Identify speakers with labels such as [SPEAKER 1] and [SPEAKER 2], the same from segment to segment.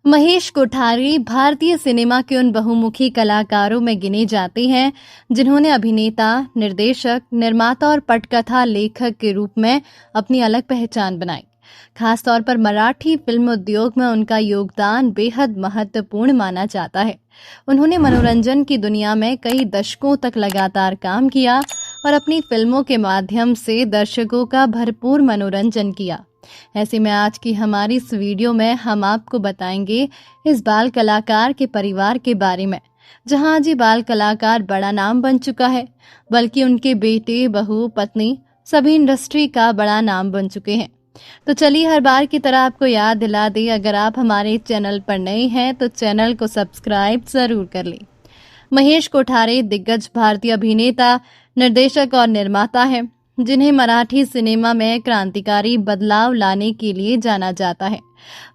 [SPEAKER 1] महेश कोठारी भारतीय सिनेमा के उन बहुमुखी कलाकारों में गिने जाते हैं जिन्होंने अभिनेता, निर्देशक, निर्माता और पटकथा लेखक के रूप में अपनी अलग पहचान बनाई। खासतौर पर मराठी फिल्म उद्योग में उनका योगदान बेहद महत्वपूर्ण माना जाता है। उन्होंने मनोरंजन की दुनिया में कई दशकों तक लगातार काम किया और अपनी फिल्मों के माध्यम से दर्शकों का भरपूर मनोरंजन किया। ऐसे में आज की हमारी इस वीडियो में हम आपको बताएंगे इस बाल कलाकार के परिवार के बारे में, जहां आज ये बाल कलाकार बड़ा नाम बन चुका है, बल्कि उनके बेटे, बहू, पत्नी सभी इंडस्ट्री का बड़ा नाम बन चुके हैं। तो चलिए हर बार की तरह आपको याद दिला दें, अगर आप हमारे चैनल पर नए हैं तो चैनल को सब्सक्राइब जरूर कर लें। महेश कोठारे दिग्गज भारतीय अभिनेता, निर्देशक और निर्माता हैं, जिन्हें मराठी सिनेमा में क्रांतिकारी बदलाव लाने के लिए जाना जाता है।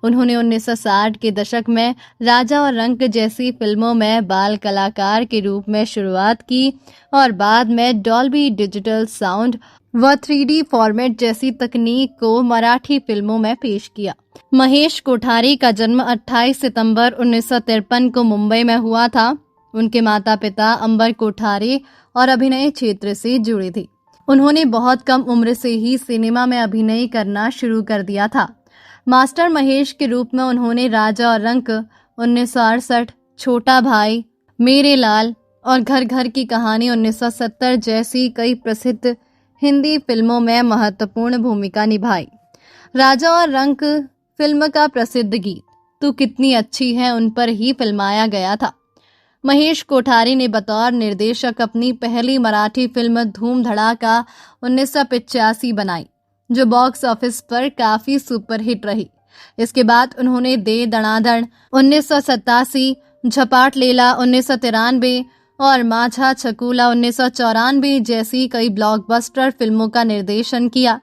[SPEAKER 1] उन्होंने 1960 के दशक में राजा और रंक जैसी फिल्मों में बाल कलाकार के रूप में शुरुआत की और बाद में डॉल्बी डिजिटल साउंड व 3D फॉर्मेट जैसी तकनीक को मराठी फिल्मों में पेश किया। महेश कोठारी का जन्म 28 सितंबर 1953 को मुंबई में हुआ था। उनके माता पिता अंबर कोठारे और अभिनय क्षेत्र से जुड़े थे। उन्होंने बहुत कम उम्र से ही सिनेमा में अभिनय करना शुरू कर दिया था। मास्टर महेश के रूप में उन्होंने राजा और रंक, 1968, छोटा भाई, मेरे लाल और घर घर की कहानी 1970 जैसी कई प्रसिद्ध हिंदी फिल्मों में महत्वपूर्ण भूमिका निभाई। राजा और रंक फिल्म का प्रसिद्ध गीत तू कितनी अच्छी है उन पर ही फिल्माया गया था। महेश कोठारी ने बतौर निर्देशक अपनी पहली मराठी फिल्म धूम धड़ाका 1985 बनाई, जो बॉक्स ऑफिस पर काफी सुपरहिट रही। इसके बाद उन्होंने दे दणादण 1987, झपाट लेला 1993 और माझा छकुला 1994 जैसी कई ब्लॉकबस्टर फिल्मों का निर्देशन किया।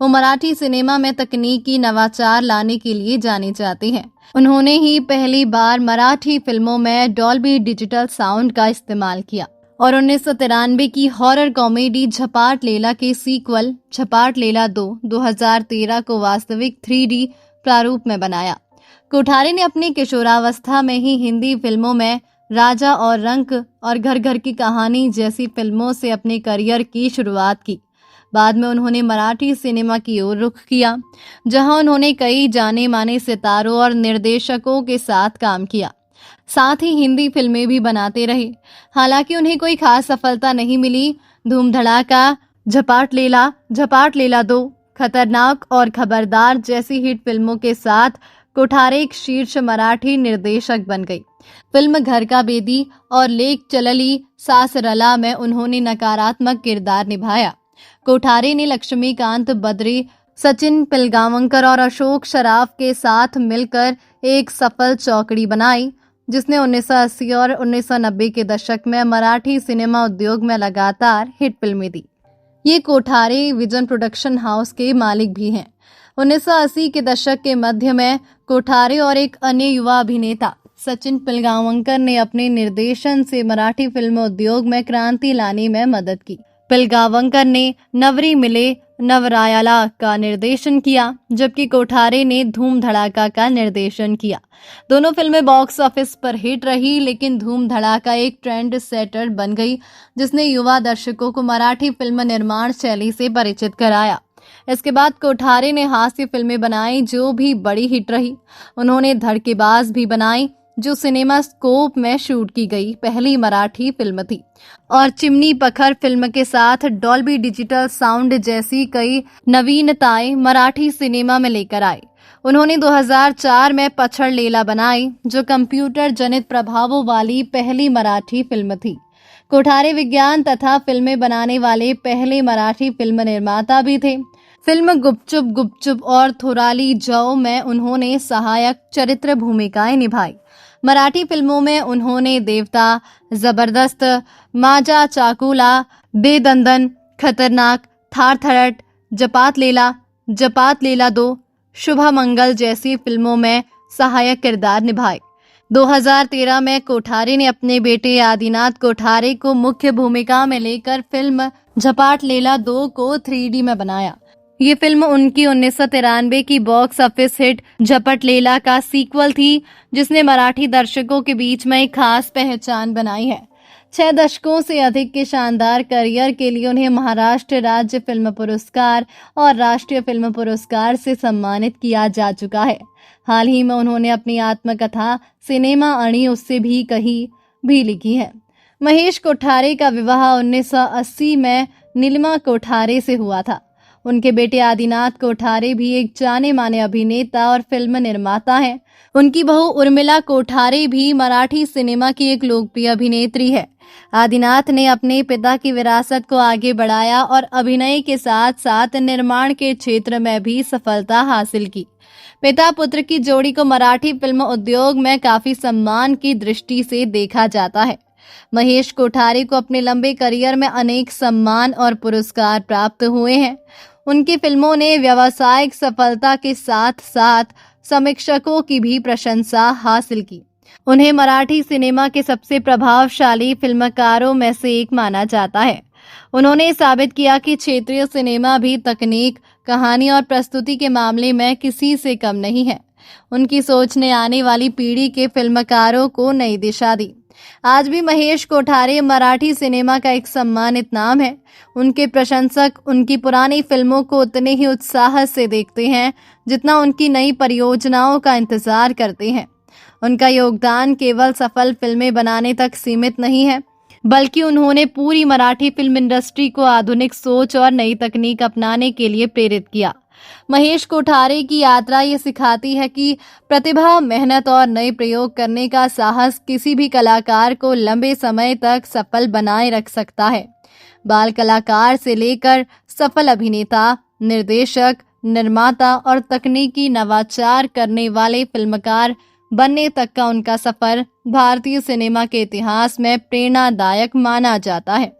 [SPEAKER 1] वो मराठी सिनेमा में तकनीकी नवाचार लाने के लिए जाने जाते हैं। उन्होंने ही पहली बार मराठी फिल्मों में डॉल्बी डिजिटल साउंड का इस्तेमाल किया और 1993 की हॉरर कॉमेडी झपाट लेला के सीक्वल झपाट लेला 2 2013 को वास्तविक 3D प्रारूप में बनाया। कोठारी ने अपनी किशोरावस्था में ही हिंदी फिल्मों में राजा और रंक और घर घर की कहानी जैसी फिल्मों से अपने करियर की शुरुआत की। बाद में उन्होंने मराठी सिनेमा की ओर रुख किया, जहां उन्होंने कई जाने माने सितारों और निर्देशकों के साथ काम किया। साथ ही हिंदी फिल्में भी बनाते रहे। हालांकि उन्हें कोई खास सफलता नहीं मिली। धूम धड़ाका, झपाट लेला 2, खतरनाक और खबरदार जैसी हिट फिल्मों के साथ कोठारे एक शीर्ष मराठी निर्देशक बन गई। फिल्म घर का बेदी और लेक चलली सासरला में उन्होंने नकारात्मक किरदार निभाया। कोठारे ने लक्ष्मीकांत बद्रे, सचिन पिलगावंकर और अशोक शराफ के साथ मिलकर एक सफल चौकड़ी बनाई, जिसने 1980 और 1990 के दशक में मराठी सिनेमा उद्योग में लगातार हिट फिल्में दी। ये कोठारे विजन प्रोडक्शन हाउस के मालिक भी हैं। 1980 के दशक के मध्य में कोठारे और एक अन्य युवा अभिनेता सचिन पिलगावंकर ने अपने निर्देशन से मराठी फिल्म उद्योग में क्रांति लाने में मदद की। पिलगावंकर ने नवरी मिले नवरायाला का निर्देशन किया, जबकि कोठारे ने धूम धड़ाका का निर्देशन किया। दोनों फिल्में बॉक्स ऑफिस पर हिट रही, लेकिन धूम धड़ाका एक ट्रेंड सेटर बन गई, जिसने युवा दर्शकों को मराठी फिल्म निर्माण शैली से परिचित कराया। इसके बाद कोठारे ने हास्य फिल्में बनाई, जो भी बड़ी हिट रही। उन्होंने धड़केबाज भी बनाई, जो सिनेमा स्कोप में शूट की गई पहली मराठी फिल्म थी, और चिमनी पखर फिल्म के साथ डॉल्बी डिजिटल साउंड जैसी कई नवीनताएं मराठी सिनेमा में लेकर आए। उन्होंने 2004 में पछड़ लेला बनाई, जो कंप्यूटर जनित प्रभावों वाली पहली मराठी फिल्म थी। कोठारे विज्ञान तथा फिल्में बनाने वाले पहले मराठी फिल्म निर्माता भी थे। फिल्म गुपचुप गुपचुप और थोराली जाओ में उन्होंने सहायक चरित्र भूमिकाएं निभाई। मराठी फिल्मों में उन्होंने देवता, जबरदस्त, माझा चाकुला, बेदंदन, खतरनाक, थारथरट, जपात लेला 2, शुभ मंगल जैसी फिल्मों में सहायक किरदार निभाए। 2013 में कोठारे ने अपने बेटे आदिनाथ कोठारे को मुख्य भूमिका में लेकर फिल्म झपाट लेला 2 को 3D में बनाया। ये फिल्म उनकी 1993 की बॉक्स ऑफिस हिट झपट लेला का सीक्वल थी, जिसने मराठी दर्शकों के बीच में एक खास पहचान बनाई है। 6 दशकों से अधिक के शानदार करियर के लिए उन्हें महाराष्ट्र राज्य फिल्म पुरस्कार और राष्ट्रीय फिल्म पुरस्कार से सम्मानित किया जा चुका है। हाल ही में उन्होंने अपनी आत्मकथा सिनेमा अणी उससे भी कही भी लिखी है। महेश कोठारे का विवाह 1980 में नीलिमा कोठारे से हुआ था। उनके बेटे आदिनाथ कोठारे भी एक जाने माने अभिनेता और फिल्म निर्माता हैं। उनकी बहू उर्मिला कोठारे भी मराठी सिनेमा की एक लोकप्रिय अभिनेत्री है। आदिनाथ ने अपने पिता की विरासत को आगे बढ़ाया और अभिनय के साथ साथ निर्माण के क्षेत्र में भी सफलता हासिल की। पिता पुत्र की जोड़ी को मराठी फिल्म उद्योग में काफी सम्मान की दृष्टि से देखा जाता है। महेश कोठारे को अपने लंबे करियर में अनेक सम्मान और पुरस्कार प्राप्त हुए हैं। उनकी फिल्मों ने व्यावसायिक सफलता के साथ साथ समीक्षकों की भी प्रशंसा हासिल की। उन्हें मराठी सिनेमा के सबसे प्रभावशाली फिल्मकारों में से एक माना जाता है। उन्होंने साबित किया कि क्षेत्रीय सिनेमा भी तकनीक, कहानी और प्रस्तुति के मामले में किसी से कम नहीं है। उनकी सोच ने आने वाली पीढ़ी के फिल्मकारों को नई दिशा दी। आज भी महेश कोठारे मराठी सिनेमा का एक सम्मानित नाम है। उनके प्रशंसक उनकी पुरानी फिल्मों को उतने ही उत्साह से देखते हैं जितना उनकी नई परियोजनाओं का इंतजार करते हैं। उनका योगदान केवल सफल फिल्में बनाने तक सीमित नहीं है, बल्कि उन्होंने पूरी मराठी फिल्म इंडस्ट्री को आधुनिक सोच और नई तकनीक अपनाने के लिए प्रेरित किया। महेश कोठारे की यात्रा ये सिखाती है कि प्रतिभा, मेहनत और नए प्रयोग करने का साहस किसी भी कलाकार को लंबे समय तक सफल बनाए रख सकता है। बाल कलाकार से लेकर सफल अभिनेता, निर्देशक, निर्माता और तकनीकी नवाचार करने वाले फिल्मकार बनने तक का उनका सफर भारतीय सिनेमा के इतिहास में प्रेरणादायक माना जाता है।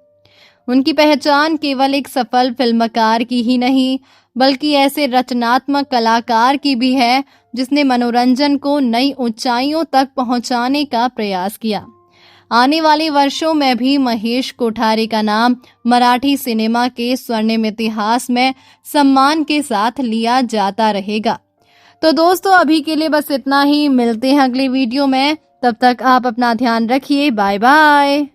[SPEAKER 1] उनकी पहचान केवल एक सफल फिल्मकार की ही नहीं, बल्कि ऐसे रचनात्मक कलाकार की भी है जिसने मनोरंजन को नई ऊंचाइयों तक पहुंचाने का प्रयास किया। आने वाले वर्षों में भी महेश कोठारे का नाम मराठी सिनेमा के स्वर्णिम इतिहास में सम्मान के साथ लिया जाता रहेगा। तो दोस्तों, अभी के लिए बस इतना ही। मिलते हैं अगले वीडियो में। तब तक आप अपना ध्यान रखिए। Bye bye.